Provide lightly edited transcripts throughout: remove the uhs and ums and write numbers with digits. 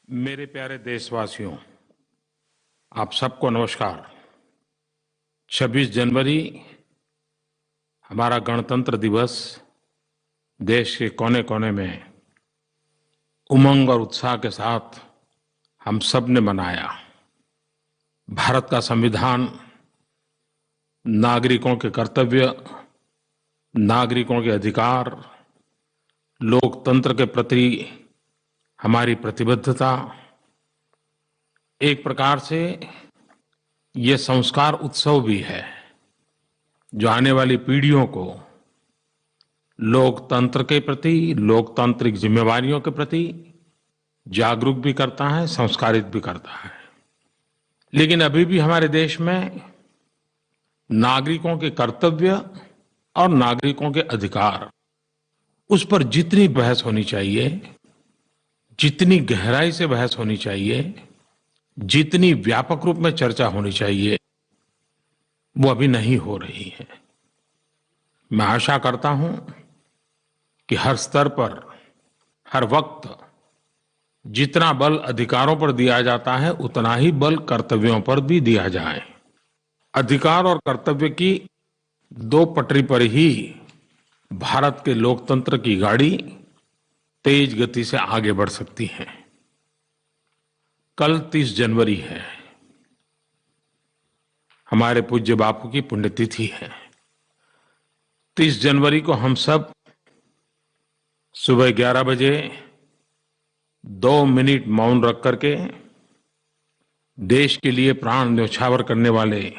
मेरे प्यारे देशवासियों, आप सबको नमस्कार। 26 जनवरी हमारा गणतंत्र दिवस देश के कोने-कोने में उमंग और उत्साह के साथ हम सब ने मनाया। भारत का संविधान नागरिकों के कर्तव्य, नागरिकों के अधिकार, लोकतंत्र के प्रति हमारी प्रतिबद्धता, एक प्रकार से ये संस्कार उत्सव भी है जो आने वाली पीढ़ियों को लोकतंत्र के प्रति, लोकतांत्रिक जिम्मेवारियों के प्रति जागरूक भी करता है, संस्कारित भी करता है। लेकिन अभी भी हमारे देश में नागरिकों के कर्तव्य और नागरिकों के अधिकार, उस पर जितनी बहस होनी चाहिए, जितनी गहराई से बहस होनी चाहिए, जितनी व्यापक रूप में चर्चा होनी चाहिए, वो अभी नहीं हो रही है। मैं आशा करता हूं कि हर स्तर पर, हर वक्त जितना बल अधिकारों पर दिया जाता है, उतना ही बल कर्तव्यों पर भी दिया जाए। अधिकार और कर्तव्य की दो पटरी पर ही भारत के लोकतंत्र की गाड़ी तेज गति से आगे बढ़ सकती है। कल 30 जनवरी है, हमारे पूज्य बापू की पुण्यतिथि है। 30 जनवरी को हम सब सुबह 11 बजे 2 मिनट मौन रख करके देश के लिए प्राण न्यौछावर करने वाले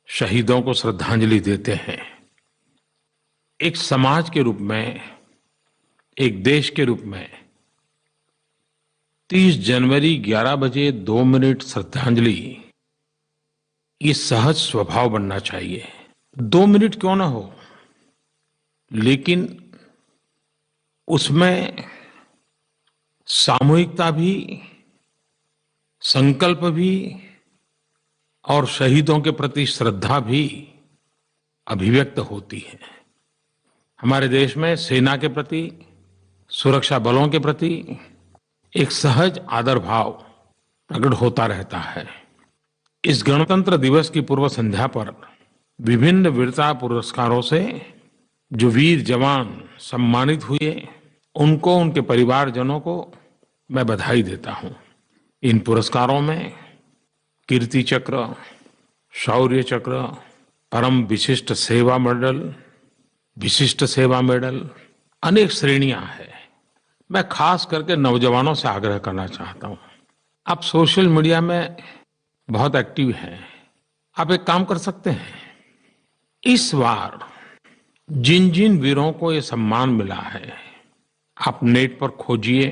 शहीदों को श्रद्धांजलि देते हैं। एक समाज के रूप में, एक देश के रूप में 30 जनवरी 11 बजे 2 मिनट श्रद्धांजलि, ये सहज स्वभाव बनना चाहिए। 2 मिनट क्यों ना हो, लेकिन उसमें सामूहिकता भी, संकल्प भी और शहीदों के प्रति श्रद्धा भी अभिव्यक्त होती है। हमारे देश में सेना के प्रति, सुरक्षा बलों के प्रति एक सहज आदर भाव प्रकट होता रहता है। इस गणतंत्र दिवस की पूर्व संध्या पर विभिन्न वीरता पुरस्कारों से जो वीर जवान सम्मानित हुए, उनको, उनके परिवारजनों को मैं बधाई देता हूं। इन पुरस्कारों में कीर्ति चक्र, शौर्य चक्र, परम विशिष्ट सेवा मेडल, विशिष्ट सेवा मेडल, अनेक श्रेणियां हैं। मैं खास करके नौजवानों से आग्रह करना चाहता हूं। आप सोशल मीडिया में बहुत एक्टिव हैं। आप एक काम कर सकते हैं, इस बार जिन जिन वीरों को ये सम्मान मिला है, आप नेट पर खोजिए,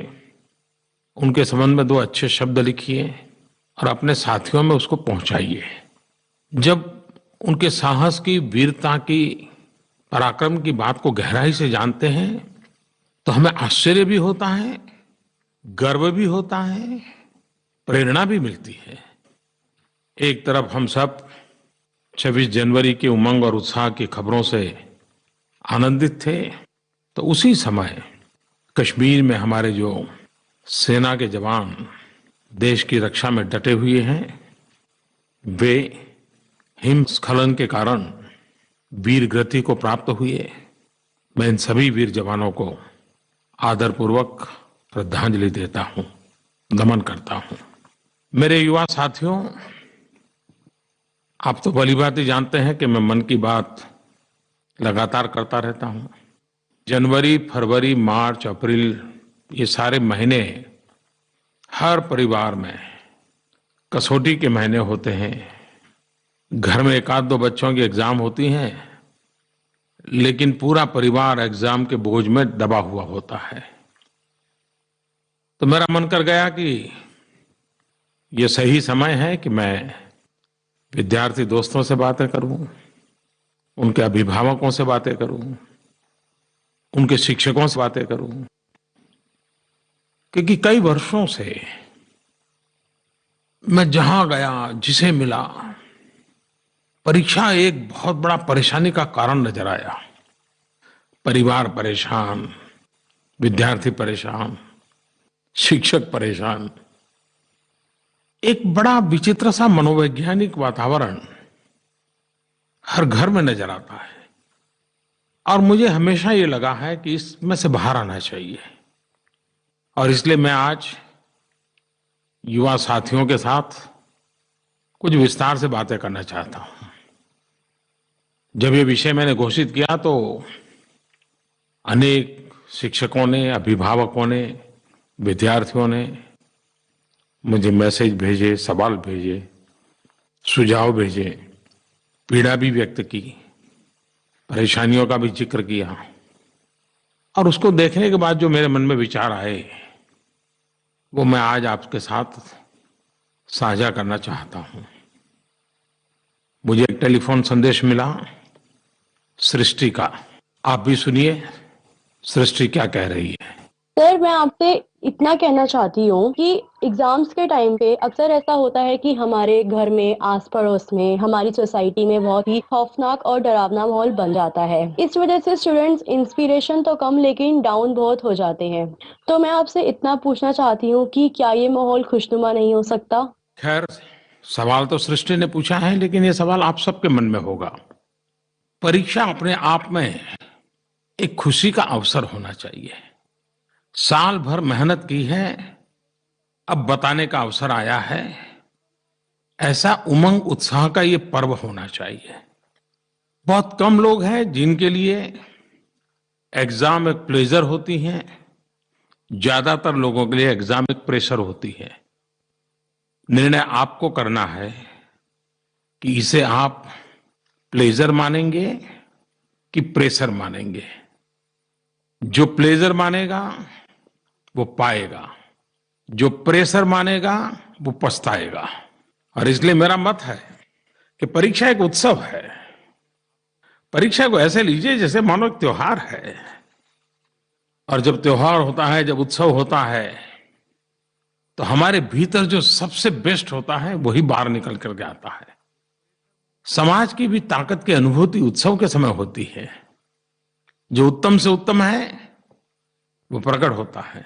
उनके संबंध में 2 अच्छे शब्द लिखिए और अपने साथियों में उसको पहुंचाइए। जब उनके साहस की, वीरता की, पराक्रम की बात को गहराई से जानते हैं तो हमें आश्चर्य भी होता है, गर्व भी होता है, प्रेरणा भी मिलती है। एक तरफ हम सब 26 जनवरी के उमंग और उत्साह की खबरों से आनंदित थे, तो उसी समय कश्मीर में हमारे जो सेना के जवान देश की रक्षा में डटे हुए हैं, वे हिमस्खलन के कारण वीर गति को प्राप्त हुए। मैं इन सभी वीर जवानों को आदरपूर्वक श्रद्धांजलि देता हूं, नमन करता हूं। मेरे युवा साथियों, आप तो भली बात ही जानते हैं कि मैं मन की बात लगातार करता रहता हूं। जनवरी, फरवरी, मार्च, अप्रैल, ये सारे महीने हर परिवार में कसौटी के महीने होते हैं। घर में 1-2 बच्चों की एग्जाम होती हैं, लेकिन पूरा परिवार एग्जाम के बोझ में दबा हुआ होता है। तो मेरा मन कर गया कि ये सही समय है कि मैं विद्यार्थी दोस्तों से बातें करूं, उनके अभिभावकों से बातें करूं, उनके शिक्षकों से बातें करूं, क्योंकि कई वर्षों से मैं जहां गया, जिसे मिला, परीक्षा एक बहुत बड़ा परेशानी का कारण नजर आया। परिवार परेशान, विद्यार्थी परेशान, शिक्षक परेशान। एक बड़ा विचित्र सा मनोवैज्ञानिक वातावरण हर घर में नजर आता है और मुझे हमेशा ये लगा है कि इसमें से बाहर आना चाहिए। और इसलिए मैं आज युवा साथियों के साथ कुछ विस्तार से बातें करना चाहता हूं। जब ये विषय मैंने घोषित किया तो अनेक शिक्षकों ने, अभिभावकों ने, विद्यार्थियों ने मुझे मैसेज भेजे, सवाल भेजे, सुझाव भेजे, पीड़ा भी व्यक्त की, परेशानियों का भी जिक्र किया। और उसको देखने के बाद जो मेरे मन में विचार आए वो मैं आज आपके साथ साझा करना चाहता हूं। मुझे एक टेलीफोन संदेश मिला सृष्टि का। आप भी सुनिए सृष्टि क्या कह रही है। सर, मैं आपसे इतना कहना चाहती हूँ कि एग्जाम्स के टाइम पे अक्सर ऐसा होता है कि हमारे घर में, आस पड़ोस में, हमारी सोसाइटी में बहुत ही खौफनाक और डरावना माहौल बन जाता है। इस वजह से स्टूडेंट्स इंस्पिरेशन तो कम लेकिन डाउन बहुत हो जाते हैं। तो मैं आपसे इतना पूछना चाहती हूँ कि क्या ये माहौल खुशनुमा नहीं हो सकता? खैर, सवाल तो सृष्टि ने पूछा है, लेकिन ये सवाल आप सबके मन में होगा। परीक्षा अपने आप में एक खुशी का अवसर होना चाहिए। साल भर मेहनत की है, अब बताने का अवसर आया है, ऐसा उमंग उत्साह का ये पर्व होना चाहिए। बहुत कम लोग हैं जिनके लिए एग्जाम एक प्लेजर होती है, ज्यादातर लोगों के लिए एग्जाम एक प्रेशर होती है। निर्णय आपको करना है कि इसे आप प्लेजर मानेंगे कि प्रेशर मानेंगे। जो प्लेजर मानेगा वो पाएगा, जो प्रेशर मानेगा वो पछताएगा। और इसलिए मेरा मत है कि परीक्षा एक उत्सव है। परीक्षा को ऐसे लीजिए जैसे मानो एक त्योहार है। और जब त्योहार होता है, जब उत्सव होता है, तो हमारे भीतर जो सबसे बेस्ट होता है वही बाहर निकल करके आता है। समाज की भी ताकत की अनुभूति उत्सव के समय होती है। जो उत्तम से उत्तम है वो प्रकट होता है।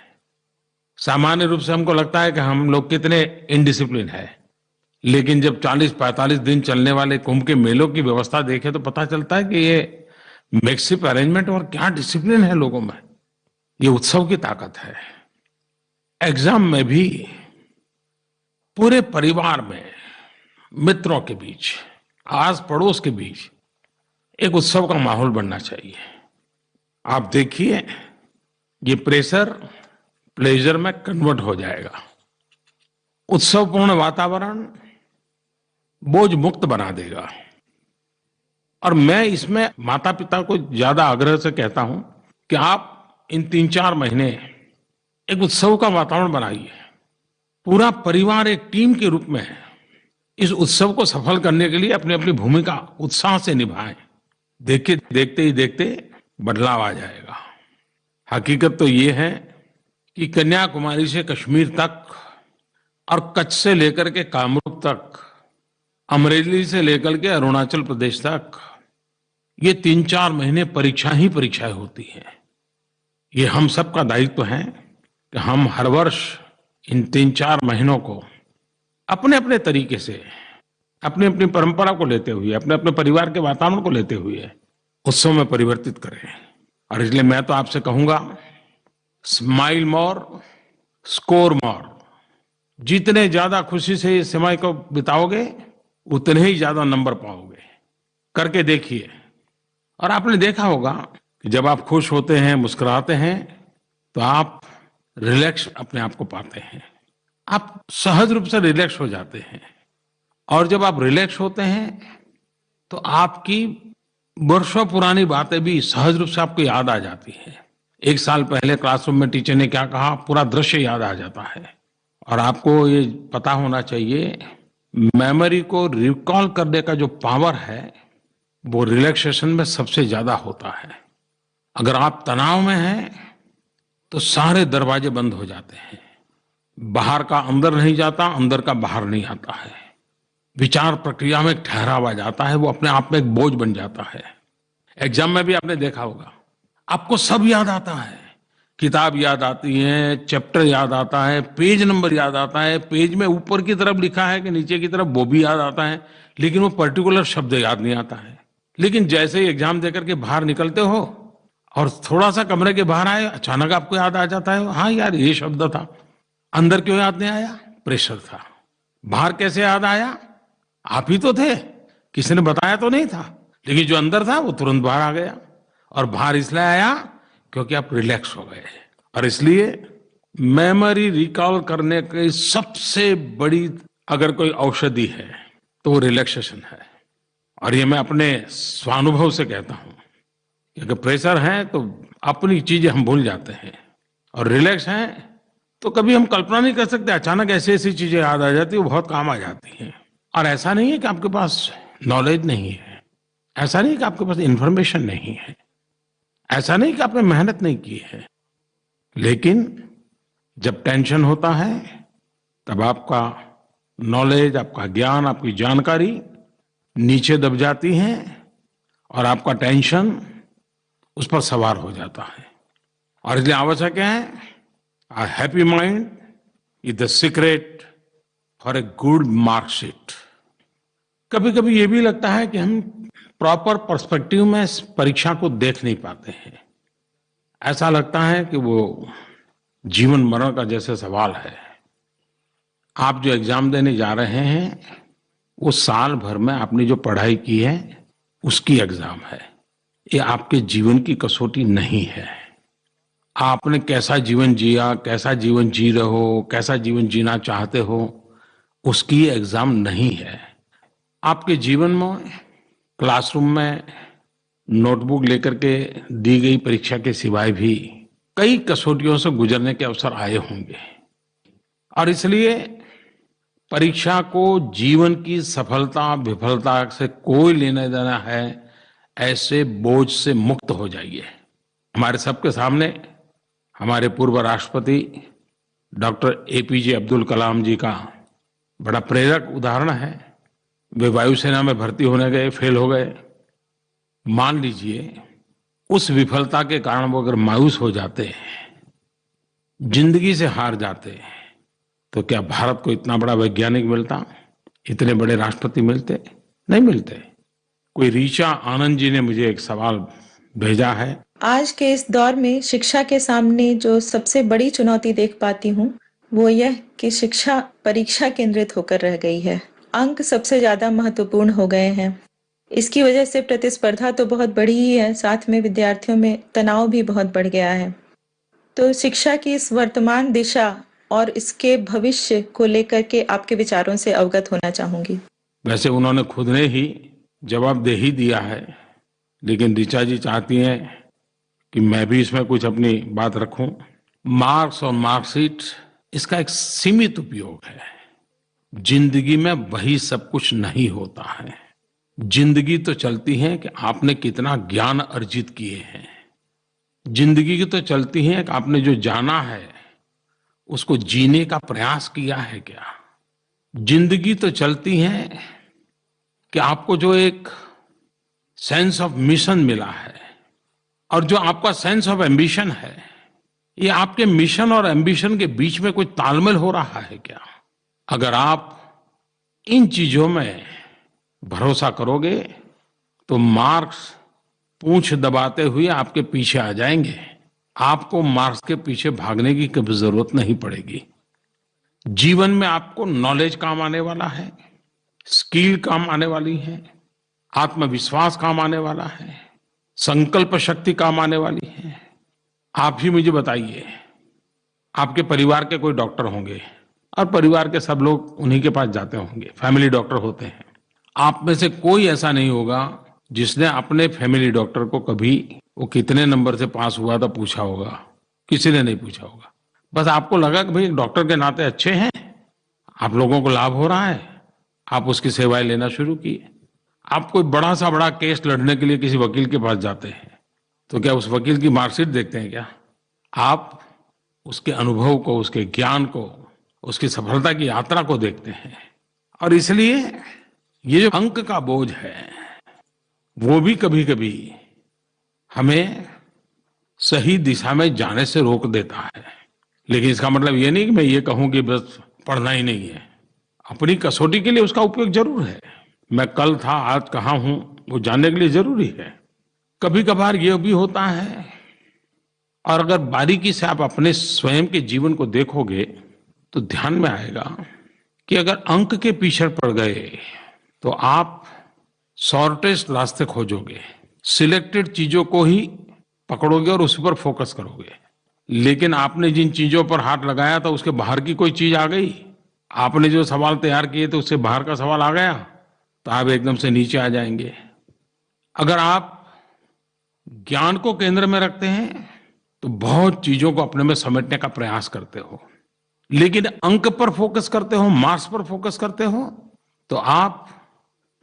सामान्य रूप से हमको लगता है कि हम लोग कितने इनडिसिप्लिन है, लेकिन जब 40-45 दिन चलने वाले कुंभ के मेलों की व्यवस्था देखें तो पता चलता है कि ये मेकशिफ्ट अरेंजमेंट और क्या डिसिप्लिन है लोगों में। ये उत्सव की ताकत है। एग्जाम में भी पूरे परिवार में, मित्रों के बीच, आस पड़ोस के बीच एक उत्सव का माहौल बनना चाहिए। आप देखिए ये प्रेशर प्लेजर में कन्वर्ट हो जाएगा। उत्सवपूर्ण वातावरण बोझ मुक्त बना देगा। और मैं इसमें माता पिता को ज्यादा आग्रह से कहता हूं कि आप इन 3-4 महीने एक उत्सव का वातावरण बनाइए। पूरा परिवार एक टीम के रूप में इस उत्सव को सफल करने के लिए अपनी अपनी भूमिका उत्साह से निभाएं। देखिए, देखते ही देखते बदलाव आ जाएगा। हकीकत तो ये है कि कन्याकुमारी से कश्मीर तक और कच्छ से लेकर के कामरूप तक, अमरेली से लेकर के अरुणाचल प्रदेश तक, ये 3-4 महीने परीक्षा ही परीक्षाएं होती है। ये हम सबका दायित्व है कि हम हर वर्ष इन 3-4 महीनों को अपने अपने तरीके से, अपनी अपनी परंपरा को लेते हुए, अपने अपने परिवार के वातावरण को लेते हुए उत्सव में परिवर्तित करें। और इसलिए मैं तो आपसे कहूंगा, स्माइल मोर, स्कोर मोर। जितने ज्यादा खुशी से इस समय को बिताओगे उतने ही ज्यादा नंबर पाओगे। करके देखिए। और आपने देखा होगा कि जब आप खुश होते हैं, मुस्कुराते हैं, तो आप रिलैक्स अपने आप को पाते हैं। आप सहज रूप से रिलैक्स हो जाते हैं। और जब आप रिलैक्स होते हैं तो आपकी वर्षों पुरानी बातें भी सहज रूप से आपको याद आ जाती हैं। 1 साल पहले क्लासरूम में टीचर ने क्या कहा, पूरा दृश्य याद आ जाता है। और आपको ये पता होना चाहिए, मेमोरी को रिकॉल करने का जो पावर है वो रिलैक्सेशन में सबसे ज्यादा होता है। अगर आप तनाव में हैं तो सारे दरवाजे बंद हो जाते हैं। बाहर का अंदर नहीं जाता, अंदर का बाहर नहीं आता है। विचार प्रक्रिया में एक ठहराव आ जाता है, वो अपने आप में एक बोझ बन जाता है। एग्जाम में भी आपने देखा होगा, आपको सब याद आता है, किताब याद आती है, चैप्टर याद आता है, पेज नंबर याद आता है, पेज में ऊपर की तरफ लिखा है कि नीचे की तरफ वो भी याद आता है, लेकिन वो पर्टिकुलर शब्द याद नहीं आता है। लेकिन जैसे ही एग्जाम देकर के बाहर निकलते हो और थोड़ा सा कमरे के बाहर आए, अचानक आपको याद आ जाता है, हाँ यार ये शब्द था। अंदर क्यों याद नहीं आया? प्रेशर था। बाहर कैसे याद आया? आप ही तो थे, किसी ने बताया तो नहीं था, लेकिन जो अंदर था वो तुरंत बाहर आ गया। और बाहर इसलिए आया क्योंकि आप रिलैक्स हो गए। और इसलिए मेमोरी रिकॉल करने की सबसे बड़ी अगर कोई औषधि है तो वो रिलैक्सेशन है। और ये मैं अपने स्वानुभव से कहता हूं कि अगर प्रेशर है तो अपनी चीजें हम भूल जाते हैं, और रिलैक्स है तो कभी हम कल्पना नहीं कर सकते, अचानक ऐसी ऐसी चीजें याद आ जाती है, वो बहुत काम आ जाती हैं। और ऐसा नहीं है कि आपके पास नॉलेज नहीं है, ऐसा नहीं कि आपके पास इंफॉर्मेशन नहीं है, ऐसा नहीं कि आपने मेहनत नहीं की है, लेकिन जब टेंशन होता है तब आपका नॉलेज, आपका ज्ञान, आपकी जानकारी नीचे दब जाती है और आपका टेंशन उस पर सवार हो जाता है। और इसलिए आवश्यक है a happy mind is the secret for a good marksheet. कभी कभी ये भी लगता है कि हम प्रॉपर पर्सपेक्टिव में परीक्षा को देख नहीं पाते हैं। ऐसा लगता है कि वो जीवन मरण का जैसे सवाल है। आप जो एग्जाम देने जा रहे हैं वो साल भर में आपने जो पढ़ाई की है उसकी एग्जाम है। ये आपके जीवन की कसौटी नहीं है। आपने कैसा जीवन जिया, कैसा जीवन जी रहे हो, कैसा जीवन जीना चाहते हो, उसकी एग्जाम नहीं है। आपके जीवन में क्लासरूम में नोटबुक लेकर के दी गई परीक्षा के सिवाय भी कई कसौटियों से गुजरने के अवसर आए होंगे। और इसलिए परीक्षा को जीवन की सफलता विफलता से कोई लेना देना है, ऐसे बोझ से मुक्त हो जाइए। हमारे सबके सामने हमारे पूर्व राष्ट्रपति डॉक्टर एपीजे अब्दुल कलाम जी का बड़ा प्रेरक उदाहरण है। वे वायुसेना में भर्ती होने गए, फेल हो गए। मान लीजिए उस विफलता के कारण वो अगर मायूस हो जाते, जिंदगी से हार जाते, तो क्या भारत को इतना बड़ा वैज्ञानिक मिलता, इतने बड़े राष्ट्रपति मिलते? नहीं मिलते। कोई ऋचा आनंद जी ने मुझे एक सवाल भेजा है। आज के इस दौर में शिक्षा के सामने जो सबसे बड़ी चुनौती देख पाती हूँ वो यह कि शिक्षा परीक्षा केंद्रित होकर रह गई है। अंक सबसे ज्यादा महत्वपूर्ण हो गए हैं। इसकी वजह से प्रतिस्पर्धा तो बहुत बढ़ी ही है, साथ में विद्यार्थियों में तनाव भी बहुत बढ़ गया है। तो शिक्षा की इस वर्तमान दिशा और इसके भविष्य को लेकर के आपके विचारों से अवगत होना चाहूंगी। वैसे उन्होंने खुद ने ही जवाब दे ही दिया है, लेकिन ऋचा जी चाहती हैं कि मैं भी इसमें कुछ अपनी बात रखूं। मार्क्स और मार्कशीट इसका एक सीमित उपयोग है। जिंदगी में वही सब कुछ नहीं होता है। जिंदगी तो चलती है कि आपने कितना ज्ञान अर्जित किए हैं। जिंदगी की तो चलती है कि आपने जो जाना है उसको जीने का प्रयास किया है क्या। जिंदगी तो चलती है कि आपको जो एक सेंस ऑफ मिशन मिला है, और जो आपका सेंस ऑफ एम्बिशन है, ये आपके मिशन और एम्बिशन के बीच में कोई तालमेल हो रहा है क्या। अगर आप इन चीजों में भरोसा करोगे तो मार्क्स पूंछ दबाते हुए आपके पीछे आ जाएंगे। आपको मार्क्स के पीछे भागने की कभी जरूरत नहीं पड़ेगी। जीवन में आपको नॉलेज काम आने वाला है, स्किल काम आने वाली है, आत्मविश्वास काम आने वाला है, संकल्प शक्ति काम आने वाली है। आप ही मुझे बताइए, आपके परिवार के कोई डॉक्टर होंगे और परिवार के सब लोग उन्हीं के पास जाते होंगे, फैमिली डॉक्टर होते हैं। आप में से कोई ऐसा नहीं होगा जिसने अपने फैमिली डॉक्टर को कभी वो कितने नंबर से पास हुआ था पूछा होगा। किसी ने नहीं पूछा होगा। बस आपको लगा कि भाई डॉक्टर के नाते अच्छे हैं, आप लोगों को लाभ हो रहा है, आप उसकी सेवाएं लेना शुरू किए। आप कोई बड़ा सा बड़ा केस लड़ने के लिए किसी वकील के पास जाते हैं तो क्या उस वकील की मार्कशीट देखते हैं क्या? आप उसके अनुभव को, उसके ज्ञान को, उसकी सफलता की यात्रा को देखते हैं। और इसलिए ये जो अंक का बोझ है वो भी कभी कभी हमें सही दिशा में जाने से रोक देता है। लेकिन इसका मतलब ये नहीं कि मैं ये कहूं कि बस पढ़ना ही नहीं है। अपनी कसौटी के लिए उसका उपयोग जरूर है। मैं कल था, आज कहाँ हूं, वो जानने के लिए जरूरी है। कभी कभार ये भी होता है, और अगर बारीकी से आप अपने स्वयं के जीवन को देखोगे तो ध्यान में आएगा कि अगर अंक के पीछे पड़ गए तो आप शॉर्टेस्ट रास्ते खोजोगे, सिलेक्टेड चीजों को ही पकड़ोगे और उसी पर फोकस करोगे। लेकिन आपने जिन चीजों पर हाथ लगाया था उसके बाहर की कोई चीज आ गई, आपने जो सवाल तैयार किए थे उससे बाहर का सवाल आ गया, तो आप एकदम से नीचे आ जाएंगे। अगर आप ज्ञान को केंद्र में रखते हैं तो बहुत चीजों को अपने में समेटने का प्रयास करते हो। लेकिन अंक पर फोकस करते हो, मार्क्स पर फोकस करते हो, तो आप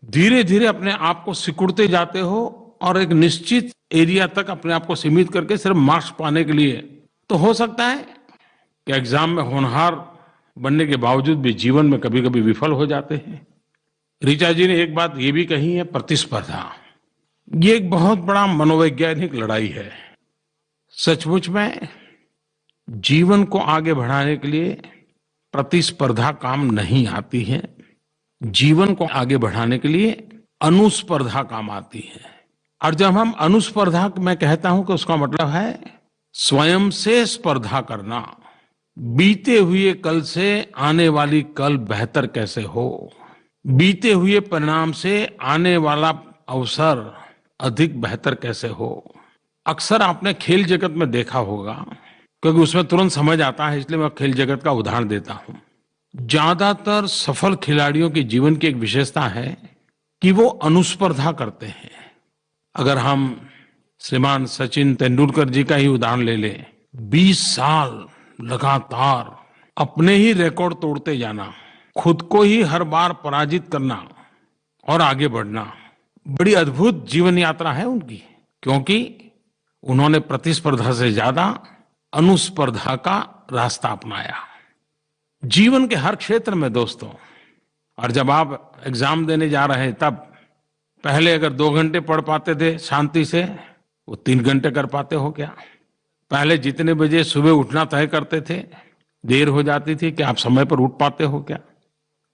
धीरे धीरे अपने आप को सिकुड़ते जाते हो और एक निश्चित एरिया तक अपने आप को सीमित करके सिर्फ मार्क्स पाने के लिए। तो हो सकता है कि एग्जाम में होनहार बनने के बावजूद भी जीवन में कभी कभी विफल हो जाते हैं। ऋचा जी ने एक बात ये भी कही है, प्रतिस्पर्धा। ये एक बहुत बड़ा मनोवैज्ञानिक लड़ाई है। सचमुच में जीवन को आगे बढ़ाने के लिए प्रतिस्पर्धा काम नहीं आती है। जीवन को आगे बढ़ाने के लिए अनुस्पर्धा काम आती है। और जब हम अनुस्पर्धा मैं कहता हूं कि उसका मतलब है स्वयं से स्पर्धा करना। बीते हुए कल से आने वाली कल बेहतर कैसे हो, बीते हुए परिणाम से आने वाला अवसर अधिक बेहतर कैसे हो। अक्सर आपने खेल जगत में देखा होगा, क्योंकि उसमें तुरंत समझ आता है, इसलिए मैं खेल जगत का उदाहरण देता हूं। ज्यादातर सफल खिलाड़ियों के जीवन की एक विशेषता है कि वो अनुस्पर्धा करते हैं। अगर हम श्रीमान सचिन तेंदुलकर जी का ही उदाहरण ले लें, 20 साल लगातार अपने ही रिकॉर्ड तोड़ते जाना, खुद को ही हर बार पराजित करना और आगे बढ़ना, बड़ी अद्भुत जीवन यात्रा है उनकी। क्योंकि उन्होंने प्रतिस्पर्धा से ज्यादा अनुस्पर्धा का रास्ता अपनाया जीवन के हर क्षेत्र में दोस्तों। और जब आप एग्जाम देने जा रहे हैं, तब पहले अगर 2 घंटे पढ़ पाते थे शांति से, वो 3 घंटे कर पाते हो क्या? पहले जितने बजे सुबह उठना तय करते थे, देर हो जाती थी, क्या आप समय पर उठ पाते हो क्या?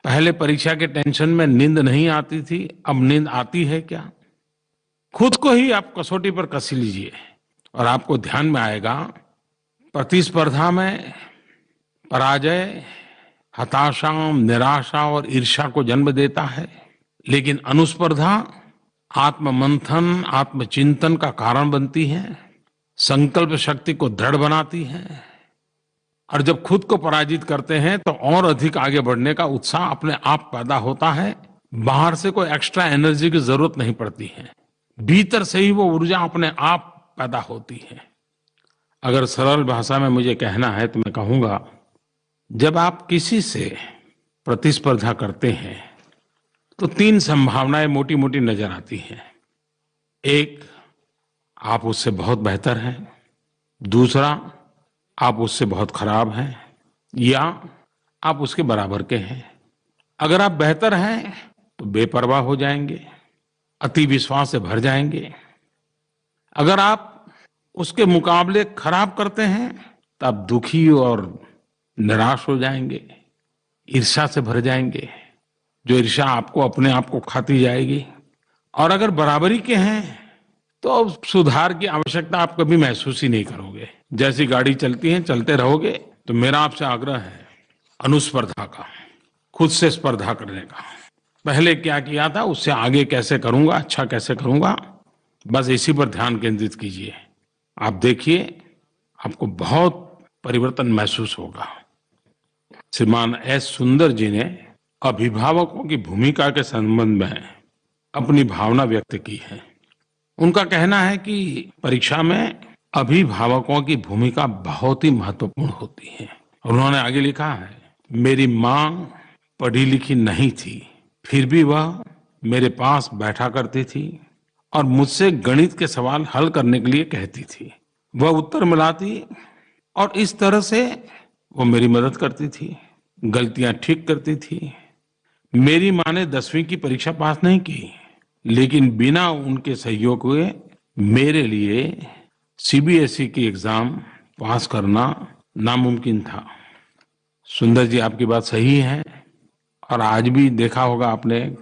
पहले परीक्षा के टेंशन में नींद नहीं आती थी, अब नींद आती है क्या? खुद को ही आप कसौटी पर कस लीजिए और आपको ध्यान में आएगा, प्रतिस्पर्धा में पराजय हताशा, निराशा और ईर्ष्या को जन्म देता है, लेकिन अनुस्पर्धा आत्ममंथन, आत्मचिंतन का कारण बनती है, संकल्प शक्ति को दृढ़ बनाती है। और जब खुद को पराजित करते हैं तो और अधिक आगे बढ़ने का उत्साह अपने आप पैदा होता है। बाहर से कोई एक्स्ट्रा एनर्जी की जरूरत नहीं पड़ती है, भीतर से ही वो ऊर्जा अपने आप पैदा होती है। अगर सरल भाषा में मुझे कहना है तो मैं कहूंगा, जब आप किसी से प्रतिस्पर्धा करते हैं तो 3 संभावनाएं मोटी मोटी नजर आती हैं। एक, आप उससे बहुत बेहतर हैं। दूसरा, आप उससे बहुत खराब हैं, या आप उसके बराबर के हैं। अगर आप बेहतर हैं तो बेपरवाह हो जाएंगे, अति विश्वास से भर जाएंगे। अगर आप उसके मुकाबले खराब करते हैं तो आप दुखी और निराश हो जाएंगे, ईर्ष्या से भर जाएंगे, जो ईर्ष्या आपको अपने आप को खाती जाएगी। और अगर बराबरी के हैं तो सुधार की आवश्यकता आप कभी महसूस ही नहीं करोगे। जैसी गाड़ी चलती है चलते रहोगे। तो मेरा आपसे आग्रह है अनुस्पर्धा का, खुद से स्पर्धा करने का। पहले क्या किया था, उससे आगे कैसे करूंगा, अच्छा कैसे करूंगा, बस इसी पर ध्यान केंद्रित कीजिए। आप देखिए, आपको बहुत परिवर्तन महसूस होगा। श्रीमान एस सुंदर जी ने अभिभावकों की भूमिका के संबंध में अपनी भावना व्यक्त की है। उनका कहना है कि परीक्षा में अभिभावकों की भूमिका बहुत ही महत्वपूर्ण होती है। उन्होंने आगे लिखा है, मेरी माँ पढ़ी लिखी नहीं थी, फिर भी वह मेरे पास बैठा करती थी और मुझसे गणित के सवाल हल करने के लिए कहती थी। वह उत्तर मिलाती और इस तरह से वो मेरी मदद करती थी, गलतियां ठीक करती थी। मेरी माँ ने 10वीं की परीक्षा पास नहीं की, लेकिन बिना उनके सहयोग हुए मेरे लिए सीबीएसई की एग्जाम पास करना नामुमकिन था। सुंदर जी, आपकी बात सही है। और आज भी देखा होगा आपने,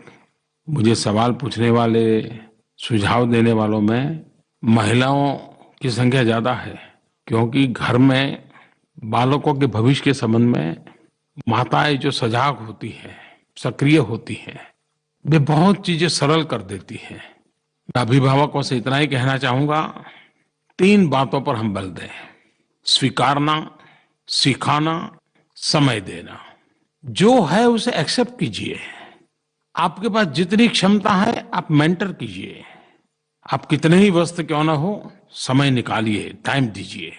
मुझे सवाल पूछने वाले, सुझाव देने वालों में महिलाओं की संख्या ज्यादा है, क्योंकि घर में बालकों के भविष्य के संबंध में माताएं जो सजग होती हैं, सक्रिय होती हैं, वे बहुत चीजें सरल कर देती हैं। मैं अभिभावकों से इतना ही कहना चाहूंगा, 3 बातों पर हम बल दें: स्वीकारना, सिखाना, समय देना। जो है उसे एक्सेप्ट कीजिए। आपके पास जितनी क्षमता है आप मेंटर कीजिए। आप कितने ही व्यस्त क्यों ना हो, समय निकालिए, टाइम दीजिए।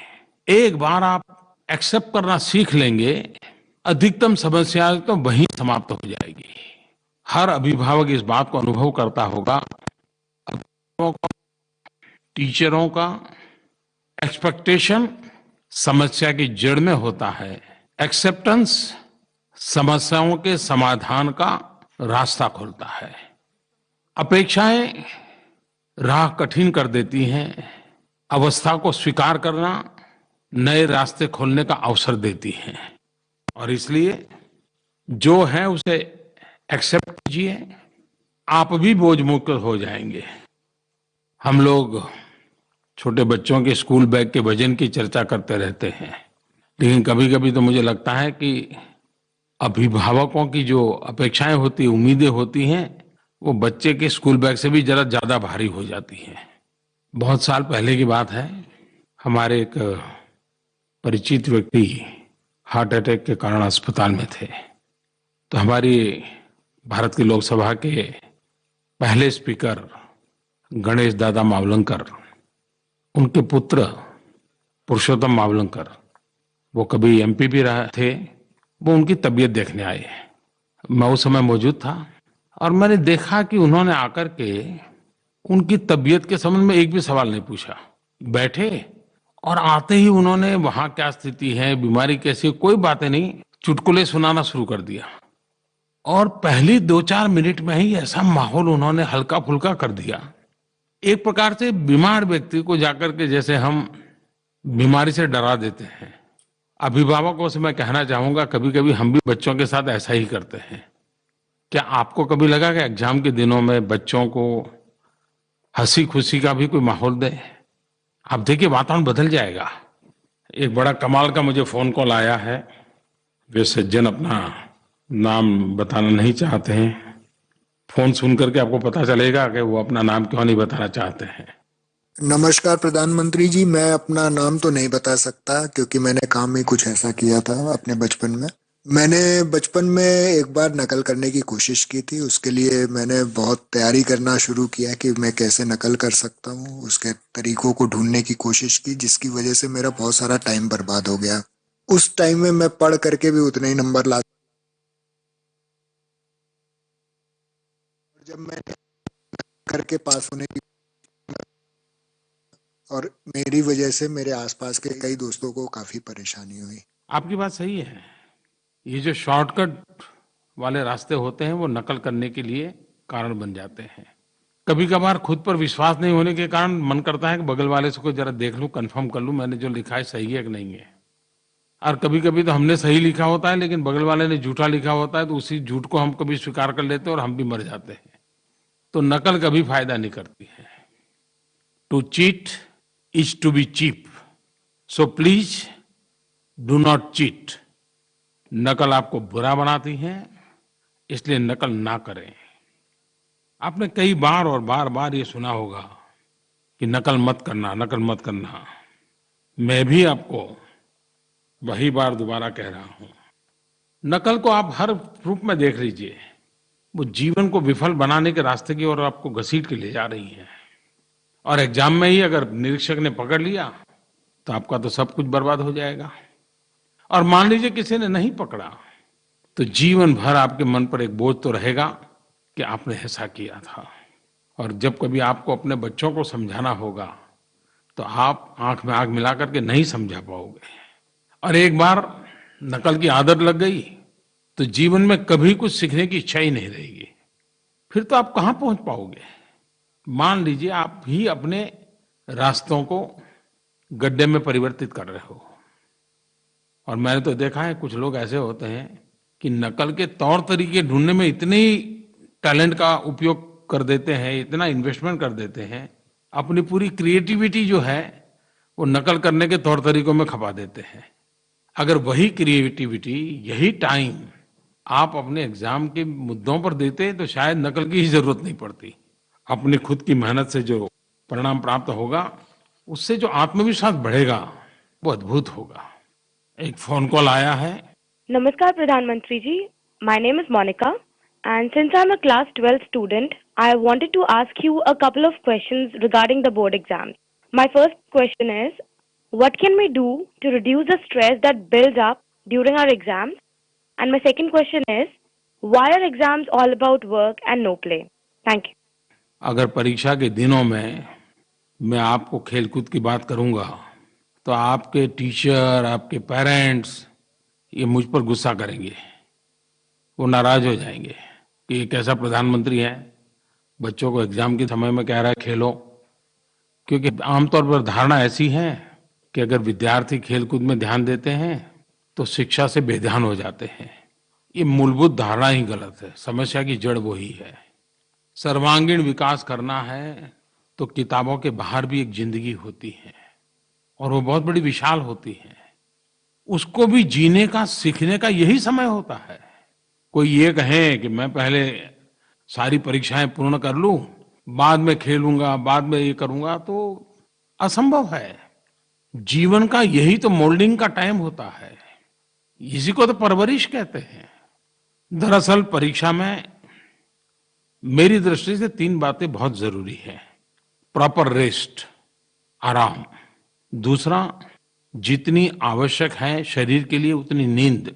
एक बार आप एक्सेप्ट करना सीख लेंगे, अधिकतम समस्याएं तो वहीं समाप्त हो जाएगी। हर अभिभावक इस बात को अनुभव करता होगा। अभिभावकों का, टीचरों का एक्सपेक्टेशन समस्या की जड़ में होता है, एक्सेप्टेंस समस्याओं के समाधान का रास्ता खोलता है। अपेक्षाएं राह कठिन कर देती हैं, अवस्था को स्वीकार करना नए रास्ते खोलने का अवसर देती हैं। और इसलिए जो है उसे एक्सेप्ट कीजिए, आप भी बोझ मुक्त हो जाएंगे। हम लोग छोटे बच्चों के स्कूल बैग के वजन की चर्चा करते रहते हैं, लेकिन कभी कभी तो मुझे लगता है कि अभिभावकों की जो अपेक्षाएं होती, उम्मीदें होती हैं, वो बच्चे के स्कूल बैग से भी जरा ज्यादा भारी हो जाती हैं। बहुत साल पहले की बात है, हमारे एक परिचित व्यक्ति हार्ट अटैक के कारण अस्पताल में थे। तो हमारी भारत की लोकसभा के पहले स्पीकर गणेश दादा मावलंकर, उनके पुत्र पुरुषोत्तम मावलंकर, वो कभी एमपी भी रहे थे, वो उनकी तबीयत देखने आए। मैं उस समय मौजूद था और मैंने देखा कि उन्होंने आकर के उनकी तबीयत के संबंध में एक भी सवाल नहीं पूछा। बैठे और आते ही उन्होंने वहां क्या स्थिति है, बीमारी कैसी है, कोई बातें नहीं, चुटकुले सुनाना शुरू कर दिया। और पहली 2-4 मिनट में ही ऐसा माहौल उन्होंने हल्का फुल्का कर दिया। एक प्रकार से बीमार व्यक्ति को जाकर के जैसे हम बीमारी से डरा देते हैं। अभिभावकों से मैं कहना चाहूंगा, कभी कभी हम भी बच्चों के साथ ऐसा ही करते हैं। क्या आपको कभी लगा कि एग्जाम के दिनों में बच्चों को हंसी खुशी का भी कोई माहौल दे? आप देखिए, वातावरण बदल जाएगा। एक बड़ा कमाल का मुझे फोन कॉल आया है। वे सज्जन अपना नाम बताना नहीं चाहते हैं। फोन सुन करके आपको पता चलेगा कि वो अपना नाम क्यों नहीं बताना चाहते हैं। नमस्कार प्रधानमंत्री जी, मैं अपना नाम तो नहीं बता सकता क्योंकि मैंने काम ही कुछ ऐसा किया था अपने बचपन में। मैंने बचपन में एक बार नकल करने की कोशिश की थी। उसके लिए मैंने बहुत तैयारी करना शुरू किया कि मैं कैसे नकल कर सकता हूँ। उसके तरीकों को ढूंढने की कोशिश की, जिसकी वजह से मेरा बहुत सारा टाइम बर्बाद हो गया। उस टाइम में मैं पढ़ करके भी उतने ही नंबर ला, जब मैं करके पास होने की, और मेरी वजह से मेरे आसपास के कई दोस्तों को काफी परेशानी हुई। आपकी बात सही है। ये जो शॉर्टकट वाले रास्ते होते हैं वो नकल करने के लिए कारण बन जाते हैं। कभी कभार खुद पर विश्वास नहीं होने के कारण मन करता है कि बगल वाले से कोई जरा देख लूं, कंफर्म कर लूं मैंने जो लिखा है सही है कि नहीं है। और कभी कभी तो हमने सही लिखा होता है लेकिन बगल वाले ने झूठा लिखा होता है, तो उसी झूठ को हम कभी स्वीकार कर लेते हैं और हम भी मर जाते हैं। तो नकल कभी फायदा नहीं करती है। To cheat is to be cheap, so please do not cheat. नकल आपको बुरा बनाती है, इसलिए नकल ना करें। आपने कई बार और बार बार ये सुना होगा कि नकल मत करना, नकल मत करना। मैं भी आपको वही बार दोबारा कह रहा हूं। नकल को आप हर रूप में देख लीजिए, वो जीवन को विफल बनाने के रास्ते की ओर आपको घसीट के ले जा रही है। और एग्जाम में ही अगर निरीक्षक ने पकड़ लिया तो आपका तो सब कुछ बर्बाद हो जाएगा। और मान लीजिए किसी ने नहीं पकड़ा, तो जीवन भर आपके मन पर एक बोझ तो रहेगा कि आपने ऐसा किया था। और जब कभी आपको अपने बच्चों को समझाना होगा तो आप आंख में आंख मिला करके नहीं समझा पाओगे। और एक बार नकल की आदत लग गई तो जीवन में कभी कुछ सीखने की इच्छा ही नहीं रहेगी। फिर तो आप कहां पहुंच पाओगे। मान लीजिए आप ही अपने रास्तों को गड्ढे में परिवर्तित कर रहे हो। और मैंने तो देखा है कुछ लोग ऐसे होते हैं कि नकल के तौर तरीके ढूंढने में इतनी टैलेंट का उपयोग कर देते हैं, इतना इन्वेस्टमेंट कर देते हैं, अपनी पूरी क्रिएटिविटी जो है वो नकल करने के तौर तरीकों में खपा देते हैं। अगर वही क्रिएटिविटी, यही टाइम आप अपने एग्जाम के मुद्दों पर देते तो शायद नकल की ही जरूरत नहीं पड़ती। अपनी खुद की मेहनत से जो परिणाम प्राप्त होगा, उससे जो आत्मविश्वास बढ़ेगा वो अद्भुत होगा। एक फोन कॉल आया है। Namaskar, Pradhan Mantri ji. My name is Monica, and since I'm a class 12 student, I wanted to ask you a couple of questions regarding the board exams. My first question is, what can we do to reduce the stress that builds up during our exams? And my second question is, why are exams all about work and no play? Thank you. अगर परीक्षा के दिनों में मैं आपको खेलकूद की बात करूंगा तो आपके टीचर, आपके पेरेंट्स ये मुझ पर गुस्सा करेंगे, वो नाराज हो जाएंगे कि ये कैसा प्रधानमंत्री है, बच्चों को एग्जाम के समय में कह रहा है खेलो। क्योंकि आमतौर पर धारणा ऐसी है कि अगर विद्यार्थी खेलकूद में ध्यान देते हैं तो शिक्षा से बेध्यान हो जाते हैं। ये मूलभूत धारणा ही गलत है। समस्या की जड़ वही है। सर्वांगीण विकास करना है तो किताबों के बाहर भी एक जिंदगी होती है और वो बहुत बड़ी विशाल होती है। उसको भी जीने का, सीखने का यही समय होता है। कोई ये कहे कि मैं पहले सारी परीक्षाएं पूर्ण कर लूं, बाद में खेलूंगा, बाद में ये करूंगा, तो असंभव है। जीवन का यही तो मोल्डिंग का टाइम होता है। इसी को तो परवरिश कहते हैं। दरअसल परीक्षा में मेरी दृष्टि से 3 बातें बहुत जरूरी है। प्रॉपर रेस्ट, आराम। दूसरा, जितनी आवश्यक है शरीर के लिए उतनी नींद।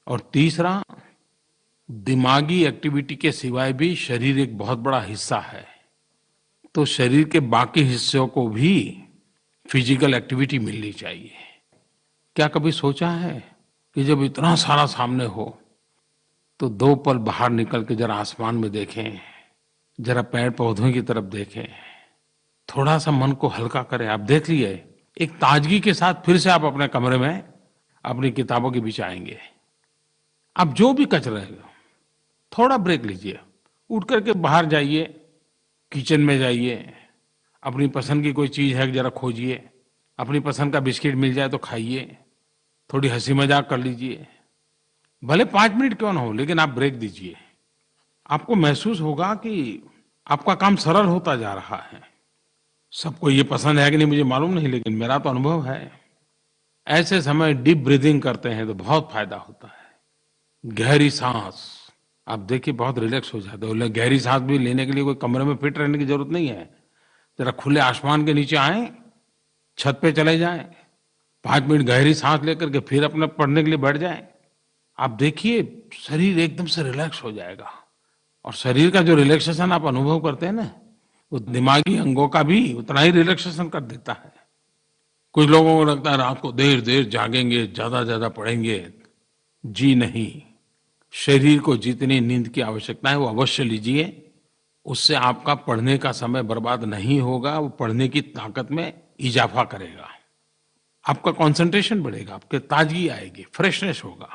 और तीसरा, दिमागी एक्टिविटी के सिवाय भी शरीर एक बहुत बड़ा हिस्सा है, तो शरीर के बाकी हिस्सों को भी फिजिकल एक्टिविटी मिलनी चाहिए। क्या कभी सोचा है कि जब इतना सारा सामने हो तो 2 पल बाहर निकल के जरा आसमान में देखें, जरा पेड़ पौधों की तरफ देखें, थोड़ा सा मन को हल्का करें। आप देख लिए एक ताजगी के साथ फिर से आप अपने कमरे में अपनी किताबों के बीच आएंगे। आप जो भी कच रहे हो, थोड़ा ब्रेक लीजिए, उठ करके बाहर जाइए, किचन में जाइए, अपनी पसंद की कोई चीज है जरा खोजिए, अपनी पसंद का बिस्किट मिल जाए तो खाइए, थोड़ी हंसी मजाक कर लीजिए, भले 5 मिनट क्यों ना हो, लेकिन आप ब्रेक दीजिए। आपको महसूस होगा कि आपका काम सरल होता जा रहा है। सबको ये पसंद है कि नहीं मुझे मालूम नहीं, लेकिन मेरा तो अनुभव है। ऐसे समय डीप ब्रीदिंग करते हैं तो बहुत फायदा होता है। गहरी सांस, आप देखिए बहुत रिलैक्स हो जाते हो। गहरी सांस भी लेने के लिए कोई कमरे में फिट रहने की जरूरत नहीं है। जरा खुले आसमान के नीचे आए, छत पे चले जाएं, 5 मिनट गहरी सांस लेकर के फिर अपने पढ़ने के लिए बैठ जाएं। आप देखिए शरीर एकदम से रिलैक्स हो जाएगा। और शरीर का जो रिलैक्सेशन आप अनुभव करते हैं ना, वो दिमागी अंगों का भी उतना ही रिलैक्सेशन कर देता है। कुछ लोगों को लगता है रात को देर देर जागेंगे, ज्यादा पढ़ेंगे। जी नहीं, शरीर को जितनी नींद की आवश्यकता है वो अवश्य लीजिए। उससे आपका पढ़ने का समय बर्बाद नहीं होगा, वो पढ़ने की ताकत में इजाफा करेगा। आपका कंसंट्रेशन बढ़ेगा, आपके ताजगी आएगी, फ्रेशनेस होगा,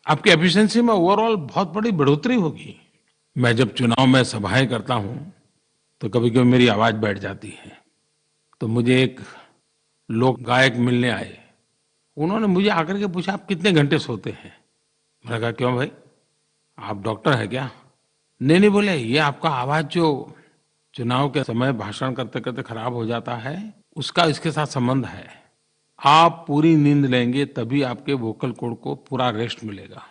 आपकी एफिशिएंसी में ओवरऑल बहुत बड़ी बढ़ोतरी होगी। मैं जब चुनाव में सभाएं करता हूं तो कभी कभी मेरी आवाज बैठ जाती है। तो मुझे एक लोक गायक मिलने आए। उन्होंने मुझे आकर के पूछा, आप कितने घंटे सोते हैं? मैंने कहा क्यों भाई, आप डॉक्टर हैं क्या? नहीं बोले, ये आपका आवाज जो चुनाव के समय भाषण करते करते खराब हो जाता है, उसका इसके साथ संबंध है। आप पूरी नींद लेंगे तभी आपके वोकल कॉर्ड को पूरा रेस्ट मिलेगा।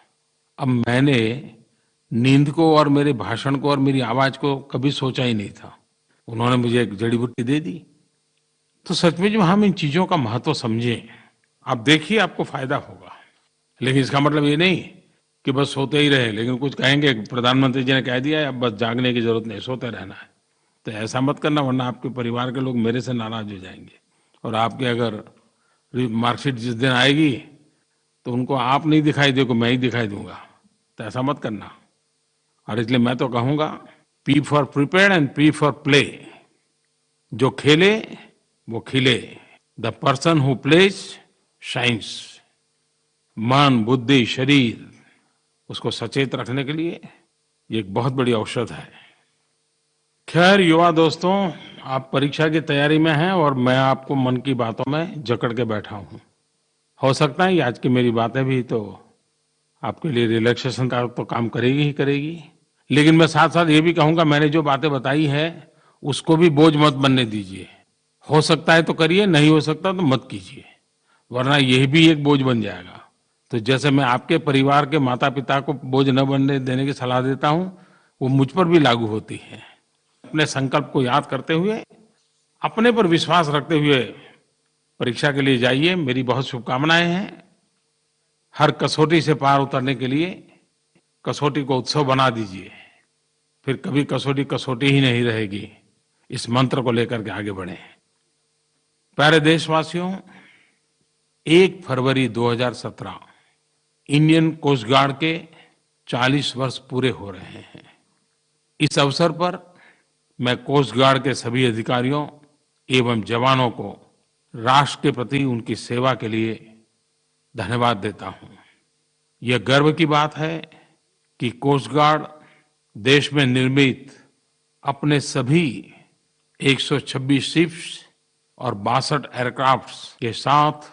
अब मैंने नींद को और मेरे भाषण को और मेरी आवाज को कभी सोचा ही नहीं था। उन्होंने मुझे एक जड़ी बूटी दे दी। तो सच में जो हम इन चीजों का महत्व समझें, आप देखिए आपको फायदा होगा। लेकिन इसका मतलब ये नहीं कि बस सोते ही रहे। लेकिन कुछ कहेंगे प्रधानमंत्री जी ने कह दिया है अब बस जागने की जरूरत नहीं, सोते रहना है। तो ऐसा मत करना, वरना आपके परिवार के लोग मेरे से नाराज हो जाएंगे। और आपके अगर मार्कशीट जिस दिन आएगी तो उनको आप नहीं दिखाई दोगे, मैं ही दिखाई दूंगा। तो ऐसा मत करना। और इसलिए मैं तो कहूंगा, P for prepared and P for play. जो खेले वो खिले, the person who plays shines. मन, बुद्धि, शरीर, उसको सचेत रखने के लिए ये एक बहुत बड़ी औषध है। खैर युवा दोस्तों, आप परीक्षा की तैयारी में हैं और मैं आपको मन की बातों में जकड़ के बैठा हूँ। हो सकता है ये आज की मेरी बातें भी तो आपके लिए रिलैक्सेशन का तो काम करेगी ही करेगी, लेकिन मैं साथ साथ ये भी कहूँगा, मैंने जो बातें बताई है उसको भी बोझ मत बनने दीजिए। हो सकता है तो करिए, नहीं हो सकता तो मत कीजिए, वरना यह भी एक बोझ बन जाएगा। तो जैसे मैं आपके परिवार के माता पिता को बोझ न बनने देने की सलाह देता हूँ, वो मुझ पर भी लागू होती है। अपने संकल्प को याद करते हुए, अपने पर विश्वास रखते हुए परीक्षा के लिए जाइए। मेरी बहुत शुभकामनाएं हैं। हर कसौटी से पार उतरने के लिए कसौटी को उत्सव बना दीजिए, फिर कभी कसौटी कसौटी ही नहीं रहेगी। इस मंत्र को लेकर के आगे बढ़ें। प्यारे देशवासियों, 1 फरवरी 2017 इंडियन कोस्ट गार्ड के 40 वर्ष पूरे हो रहे हैं। इस अवसर पर मैं कोस्ट गार्ड के सभी अधिकारियों एवं जवानों को राष्ट्र के प्रति उनकी सेवा के लिए धन्यवाद देता हूँ। यह गर्व की बात है कि कोस्ट गार्ड देश में निर्मित अपने सभी 126 शिप्स और 62 एयरक्राफ्ट्स के साथ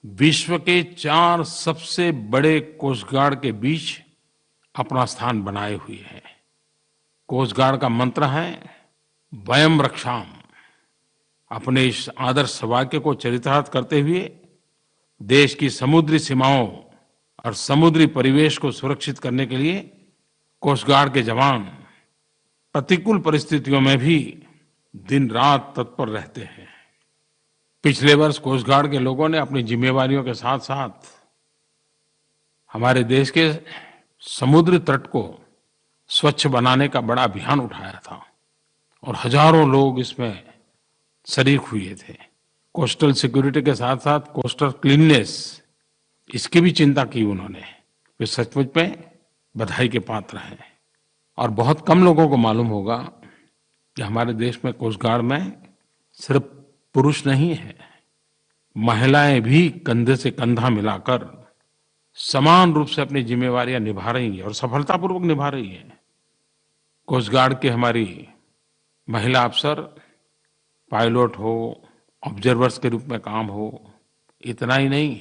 विश्व के 4 सबसे बड़े कोस्ट गार्ड के बीच अपना स्थान बनाए हुए है। कोस्ट गार्ड का मंत्र है वयम रक्षाम। अपने इस आदर्श वाक्य को चरितार्थ करते हुए देश की समुद्री सीमाओं और समुद्री परिवेश को सुरक्षित करने के लिए कोस्ट गार्ड के जवान प्रतिकूल परिस्थितियों में भी दिन रात तत्पर रहते हैं। पिछले वर्ष कोस्ट गार्ड के लोगों ने अपनी जिम्मेवारियों के साथ साथ हमारे देश के समुद्री तट को स्वच्छ बनाने का बड़ा अभियान उठाया था और हजारों लोग इसमें शरीक हुए थे। कोस्टल सिक्योरिटी के साथ साथ कोस्टल क्लीननेस, इसकी भी चिंता की उन्होंने। वे सचमुच में बधाई के पात्र हैं। और बहुत कम लोगों को मालूम होगा कि हमारे देश में कोस्ट गार्ड में सिर्फ पुरुष नहीं है, महिलाएं भी कंधे से कंधा मिलाकर समान रूप से अपनी जिम्मेवारियां निभा रही हैं और सफलतापूर्वक निभा रही हैं। कोस्ट गार्ड के हमारी महिला अफसर पायलट हो, ऑब्जर्वर्स के रूप में काम हो, इतना ही नहीं,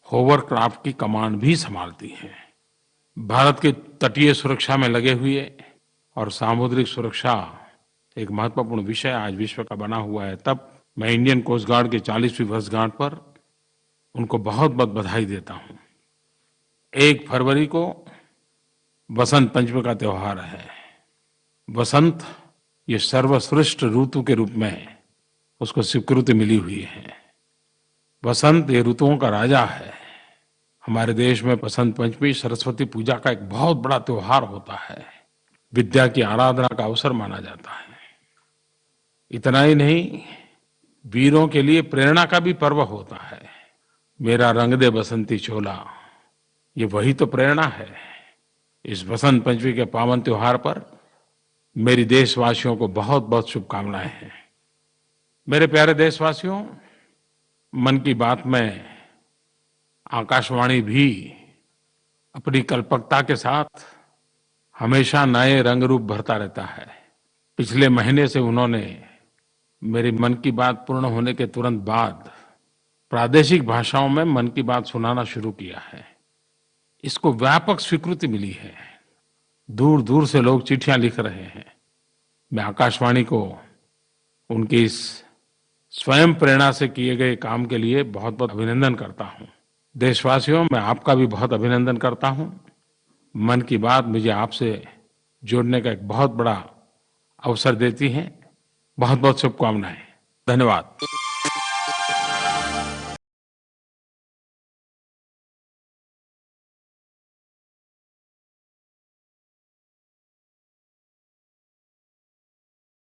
होवरक्राफ्ट की कमान भी संभालती हैं। भारत के तटीय सुरक्षा में लगे हुए और सामुद्रिक सुरक्षा एक महत्वपूर्ण विषय आज विश्व का बना हुआ है। तब मैं इंडियन कोस्ट गार्ड के 40वीं वर्षगांठ पर उनको बहुत बहुत बधाई देता हूँ। 1 फरवरी को बसंत पंचमी का त्योहार है। बसंत ये सर्वश्रेष्ठ ऋतु के रूप में उसको स्वीकृति मिली हुई है। बसंत ये ऋतुओं का राजा है। हमारे देश में बसंत पंचमी सरस्वती पूजा का एक बहुत बड़ा त्योहार होता है। विद्या की आराधना का अवसर माना जाता है। इतना ही नहीं, वीरों के लिए प्रेरणा का भी पर्व होता है। मेरा रंग दे बसंती चोला, ये वही तो प्रेरणा है। इस बसंत पंचमी के पावन त्योहार पर मेरी देशवासियों को बहुत बहुत शुभकामनाएं हैं। मेरे प्यारे देशवासियों, मन की बात में आकाशवाणी भी अपनी कल्पकता के साथ हमेशा नए रंग रूप भरता रहता है। पिछले महीने से उन्होंने मेरी मन की बात पूर्ण होने के तुरंत बाद प्रादेशिक भाषाओं में मन की बात सुनाना शुरू किया है। इसको व्यापक स्वीकृति मिली है। दूर दूर से लोग चिट्ठियां लिख रहे हैं। मैं आकाशवाणी को उनकी इस स्वयं प्रेरणा से किए गए काम के लिए बहुत बहुत अभिनंदन करता हूं। देशवासियों, मैं आपका भी बहुत अभिनंदन करता हूं। मन की बात मुझे आपसे जोड़ने का एक बहुत बड़ा अवसर देती है। बहुत बहुत शुभकामनाएं। धन्यवाद।